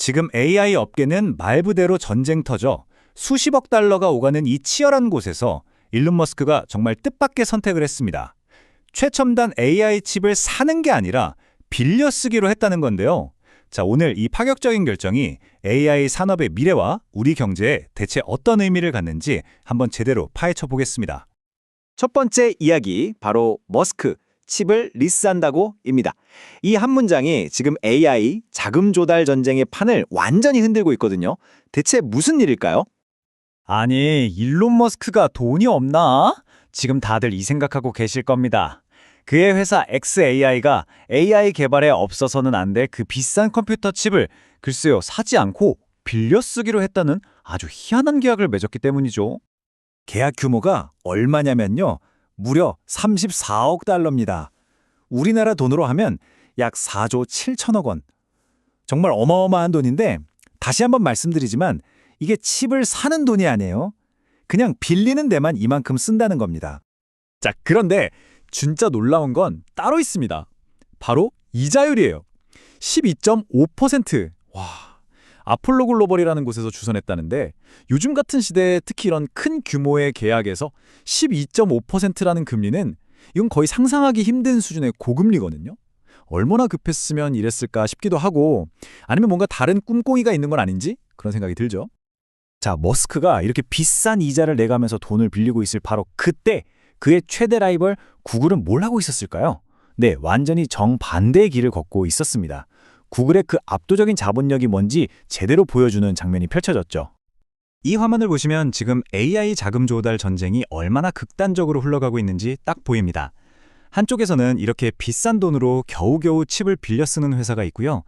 지금 AI 업계는 말 그대로 전쟁터죠. 수십억 달러가 오가는 이 치열한 곳에서 일론 머스크가 정말 뜻밖의 선택을 했습니다. 최첨단 AI 칩을 사는 게 아니라 빌려 쓰기로 했다는 건데요. 자, 오늘 이 파격적인 결정이 AI 산업의 미래와 우리 경제에 대체 어떤 의미를 갖는지 한번 제대로 파헤쳐 보겠습니다. 첫 번째 이야기, 바로 머스크, 칩을 리스한다고입니다. 이 한 문장이 지금 AI 자금 조달 전쟁의 판을 완전히 흔들고 있거든요. 대체 무슨 일일까요? 아니, 일론 머스크가 돈이 없나? 지금 다들 이 생각하고 계실 겁니다. 그의 회사 xAI가 AI 개발에 없어서는 안 될 그 비싼 컴퓨터 칩을 글쎄요, 사지 않고 빌려 쓰기로 했다는 아주 희한한 계약을 맺었기 때문이죠. 계약 규모가 얼마냐면요. 무려 34억 달러입니다. 우리나라 돈으로 하면 약 4조 7천억 원. 정말 어마어마한 돈인데 다시 한번 말씀드리지만 이게 칩을 사는 돈이 아니에요. 그냥 빌리는 데만 이만큼 쓴다는 겁니다. 자, 그런데 진짜 놀라운 건 따로 있습니다. 바로 이자율이에요. 12.5%. 와, 아폴로 글로벌이라는 곳에서 주선했다는데 요즘 같은 시대에 특히 이런 큰 규모의 계약에서 12.5%라는 금리는 이건 거의 상상하기 힘든 수준의 고금리거든요. 얼마나 급했으면 이랬을까 싶기도 하고, 아니면 뭔가 다른 꿍꿍이가 있는 건 아닌지 그런 생각이 들죠. 자, 머스크가 이렇게 비싼 이자를 내가면서 돈을 빌리고 있을 바로 그때 그의 최대 라이벌 구글은 뭘 하고 있었을까요? 네, 완전히 정반대의 길을 걷고 있었습니다. 구글의 그 압도적인 자본력이 뭔지 제대로 보여주는 장면이 펼쳐졌죠. 이 화면을 보시면 지금 AI 자금 조달 전쟁이 얼마나 극단적으로 흘러가고 있는지 딱 보입니다. 한쪽에서는 이렇게 비싼 돈으로 겨우겨우 칩을 빌려 쓰는 회사가 있고요.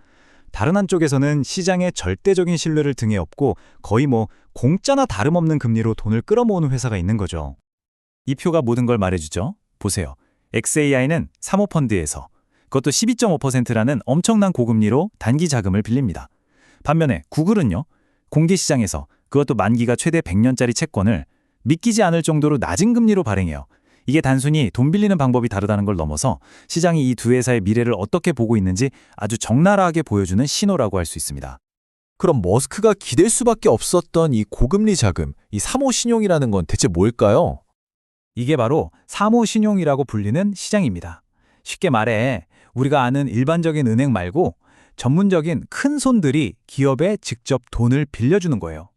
다른 한쪽에서는 시장의 절대적인 신뢰를 등에 업고 거의 공짜나 다름없는 금리로 돈을 끌어모으는 회사가 있는 거죠. 이 표가 모든 걸 말해주죠. 보세요. xAI는 사모펀드에서, 그것도 12.5%라는 엄청난 고금리로 단기 자금을 빌립니다. 반면에 구글은요, 공개시장에서, 그것도 만기가 최대 100년짜리 채권을 믿기지 않을 정도로 낮은 금리로 발행해요. 이게 단순히 돈 빌리는 방법이 다르다는 걸 넘어서 시장이 이 두 회사의 미래를 어떻게 보고 있는지 아주 적나라하게 보여주는 신호라고 할 수 있습니다. 그럼 머스크가 기댈 수밖에 없었던 이 고금리 자금, 이 사모신용이라는 건 대체 뭘까요? 이게 바로 사모신용이라고 불리는 시장입니다. 쉽게 말해 우리가 아는 일반적인 은행 말고 전문적인 큰 손들이 기업에 직접 돈을 빌려주는 거예요.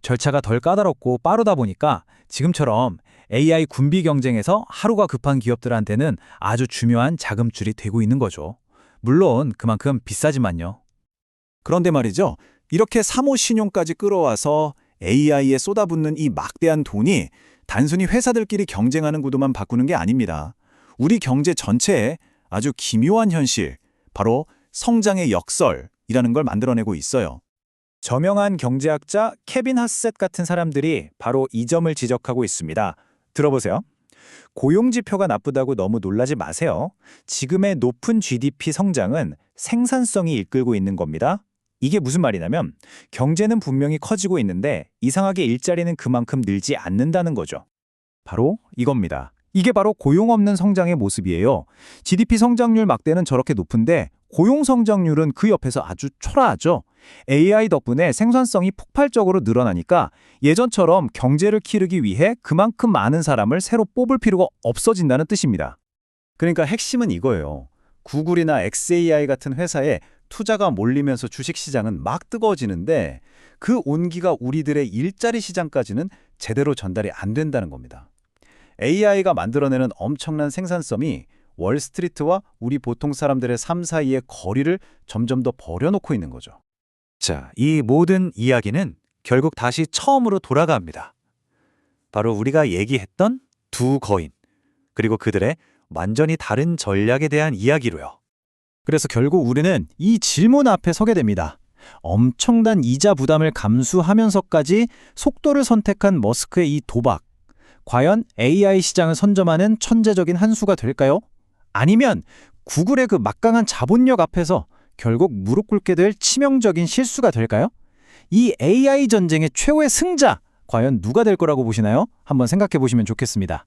절차가 덜 까다롭고 빠르다 보니까 지금처럼 AI 군비 경쟁에서 하루가 급한 기업들한테는 아주 중요한 자금줄이 되고 있는 거죠. 물론 그만큼 비싸지만요. 그런데 말이죠. 이렇게 사모신용까지 끌어와서 AI에 쏟아붓는 이 막대한 돈이 단순히 회사들끼리 경쟁하는 구도만 바꾸는 게 아닙니다. 우리 경제 전체에 아주 기묘한 현실, 바로 성장의 역설이라는 걸 만들어내고 있어요. 저명한 경제학자 케빈 하셋 같은 사람들이 바로 이 점을 지적하고 있습니다. 들어보세요. 고용지표가 나쁘다고 너무 놀라지 마세요. 지금의 높은 GDP 성장은 생산성이 이끌고 있는 겁니다. 이게 무슨 말이냐면 경제는 분명히 커지고 있는데 이상하게 일자리는 그만큼 늘지 않는다는 거죠. 바로 이겁니다. 이게 바로 고용 없는 성장의 모습이에요. GDP 성장률 막대는 저렇게 높은데 고용 성장률은 그 옆에서 아주 초라하죠. AI 덕분에 생산성이 폭발적으로 늘어나니까 예전처럼 경제를 키우기 위해 그만큼 많은 사람을 새로 뽑을 필요가 없어진다는 뜻입니다. 그러니까 핵심은 이거예요. 구글이나 xAI 같은 회사에 투자가 몰리면서 주식시장은 막 뜨거워지는데 그 온기가 우리들의 일자리 시장까지는 제대로 전달이 안 된다는 겁니다. AI가 만들어내는 엄청난 생산성이 월스트리트와 우리 보통 사람들의 삶 사이의 거리를 점점 더 벌여놓고 있는 거죠. 자, 이 모든 이야기는 결국 다시 처음으로 돌아갑니다. 바로 우리가 얘기했던 두 거인, 그리고 그들의 완전히 다른 전략에 대한 이야기로요. 그래서 결국 우리는 이 질문 앞에 서게 됩니다. 엄청난 이자 부담을 감수하면서까지 속도를 선택한 머스크의 이 도박, 과연 AI 시장을 선점하는 천재적인 한 수가 될까요? 아니면 구글의 그 막강한 자본력 앞에서 결국 무릎 꿇게 될 치명적인 실수가 될까요? 이 AI 전쟁의 최후의 승자, 과연 누가 될 거라고 보시나요? 한번 생각해 보시면 좋겠습니다.